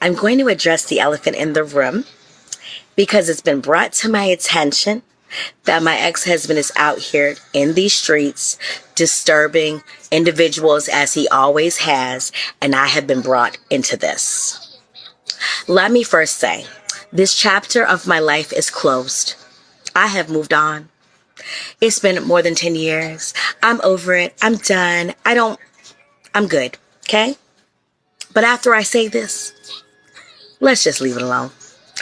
I'm going to address the elephant in the room because it's been brought to my attention that my ex-husband is out here in these streets disturbing individuals as he always has, and I have been brought into this. Let me first say, this chapter of my life is closed. I have moved on. It's been more than 10 years. I'm over it. I'm done. I'm good. Okay? But after I say this, let's just leave it alone.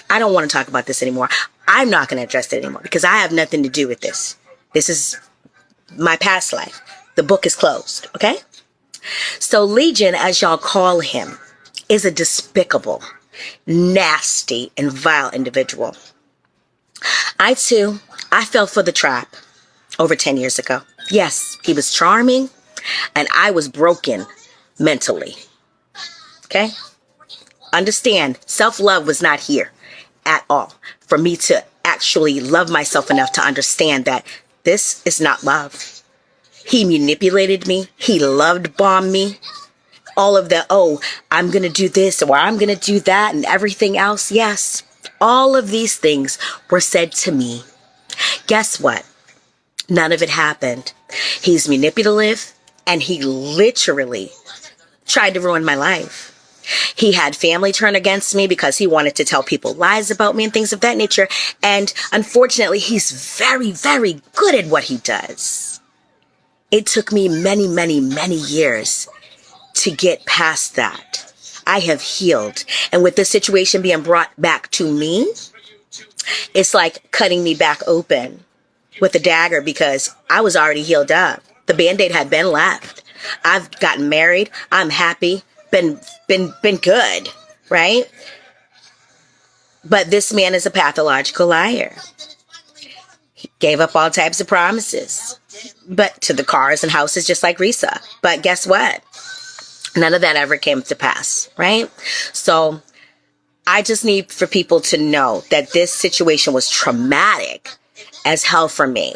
I don't want to talk about this anymore. I'm not going to address it anymore because I have nothing to do with this. This is my past life. The book is closed. Okay? So Legion, as y'all call him, is a despicable, nasty, and vile individual. I fell for the trap over 10 years ago. Yes, he was charming, and I was broken mentally. Okay? Understand, self-love was not here at all for me to actually love myself enough to understand that this is not love. He manipulated me. He loved-bombed me. All of the, I'm going to do this or I'm going to do that and everything else. Yes, all of these things were said to me. Guess what? None of it happened. He's manipulative and he literally tried to ruin my life. He had family turn against me because he wanted to tell people lies about me and things of that nature. And unfortunately, he's very, very good at what he does. It took me many, many, many years to get past that. I have healed. And with this situation being brought back to me, it's like cutting me back open with a dagger because I was already healed up. The Band-Aid had been left. I've gotten married. I'm happy. Been good, right? But this man is a pathological liar. He gave up all types of promises, but to the cars and houses just like REESA. But guess what? None of that ever came to pass, right? So I just need for people to know that this situation was traumatic as hell for me.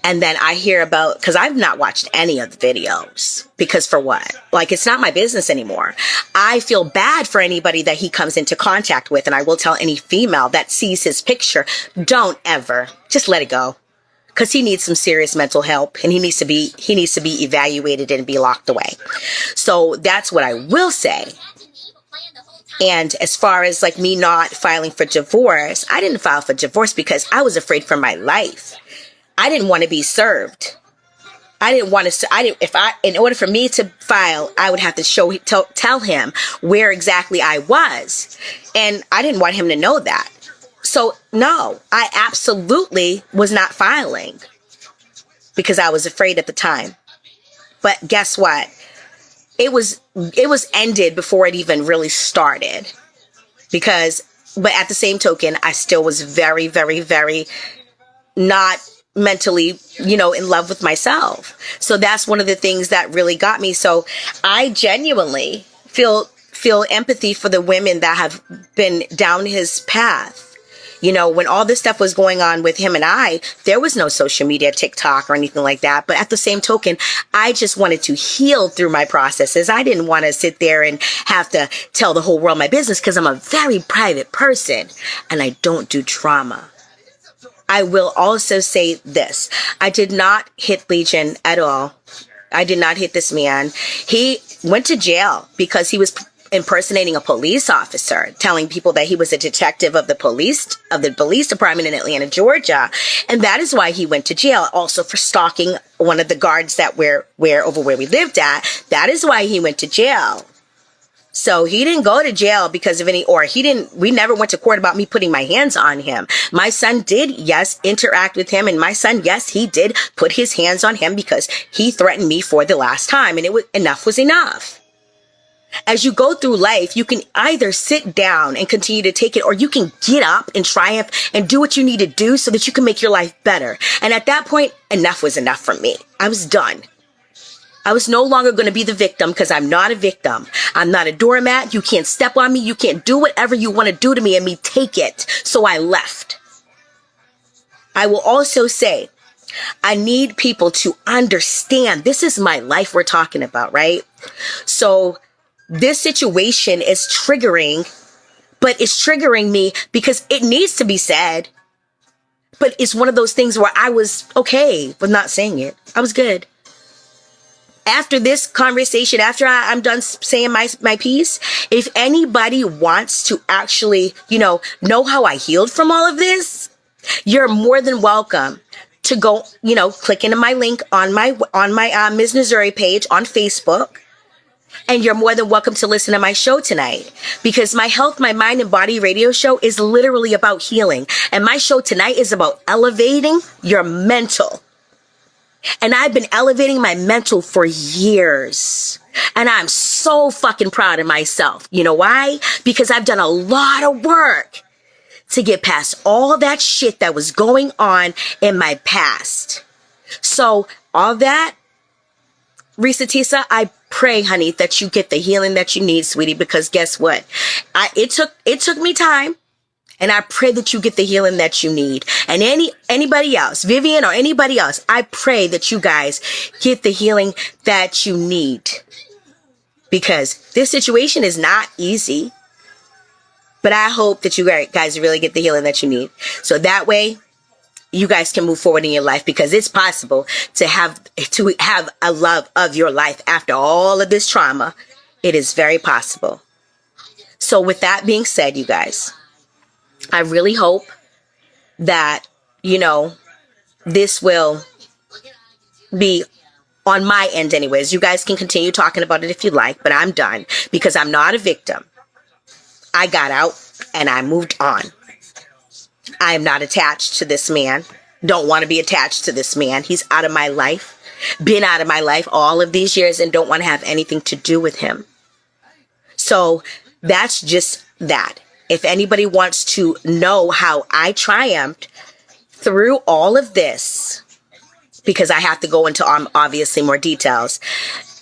And then I hear about, because I've not watched any of the videos, because for what? Like, it's not my business anymore. I feel bad for anybody that he comes into contact with, and I will tell any female that sees his picture, don't ever, just let it go. Because he needs some serious mental help, and he needs to be evaluated and be locked away. So that's what I will say. And as far as like me not filing for divorce, I didn't file for divorce because I was afraid for my life. I didn't want to be served. In order for me to file, I would have to tell him where exactly I was. And I didn't want him to know that. So no, I absolutely was not filing because I was afraid at the time. But guess what? It was ended before it even really started but at the same token, I still was very, very, very not mentally, in love with myself. So that's one of the things that really got me. So I genuinely feel empathy for the women that have been down his path. When all this stuff was going on with him and I, there was no social media, TikTok or anything like that. But at the same token, I just wanted to heal through my processes. I didn't want to sit there and have to tell the whole world my business because I'm a very private person and I don't do drama. I will also say this. I did not hit Legion at all. I did not hit this man. He went to jail because he was impersonating a police officer, telling people that he was a detective of the police department in Atlanta, Georgia. And that is why he went to jail. Also for stalking one of the guards that were over where we lived at. That is why he went to jail. So he didn't go to jail because of we never went to court about me putting my hands on him. My son did, yes, interact with him. And my son, yes, he did put his hands on him because he threatened me for the last time. And enough was enough. As you go through life, you can either sit down and continue to take it, or you can get up and triumph and do what you need to do so that you can make your life better. And at that point, enough was enough for me. I was done. I was no longer going to be the victim because I'm not a victim. I'm not a doormat. You can't step on me. You can't do whatever you want to do to me and me take it. So I left. I will also say, I need people to understand this is my life we're talking about, right? So this situation is triggering, but it's triggering me because it needs to be said. But it's one of those things where I was okay with not saying it. I was good. After this conversation, after I'm done saying my piece, if anybody wants to actually, know how I healed from all of this, you're more than welcome to go, click into my link on my Ms. Missouri page on Facebook. And you're more than welcome to listen to my show tonight, because my Health, My Mind, and Body radio show is literally about healing. And my show tonight is about elevating your mental. And I've been elevating my mental for years. And I'm so fucking proud of myself. You know why? Because I've done a lot of work to get past all that shit that was going on in my past. So all that, REESA TEESA, I pray, honey, that you get the healing that you need, sweetie, because guess what? It took me time. And I pray that you get the healing that you need. And anybody else, Vivian or anybody else, I pray that you guys get the healing that you need. Because this situation is not easy. But I hope that you guys really get the healing that you need. So that way, you guys can move forward in your life, because it's possible to have a love of your life after all of this trauma. It is very possible. So with that being said, you guys, I really hope that, this will be on my end anyways. You guys can continue talking about it if you like, but I'm done, because I'm not a victim. I got out and I moved on. I am not attached to this man. Don't want to be attached to this man. He's out of my life. Been out of my life all of these years and don't want to have anything to do with him. So that's just that. If anybody wants to know how I triumphed through all of this, because I have to go into obviously more details,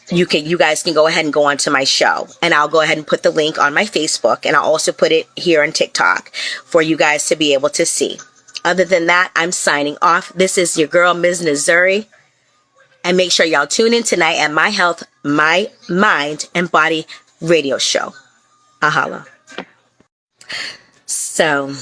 you guys can go ahead and go onto my show, and I'll go ahead and put the link on my Facebook, and I'll also put it here on TikTok for you guys to be able to see. Other than that, I'm signing off. This is your girl, Ms. Missouri, and make sure y'all tune in tonight at My Health, My Mind, and Body radio show. Ahala. So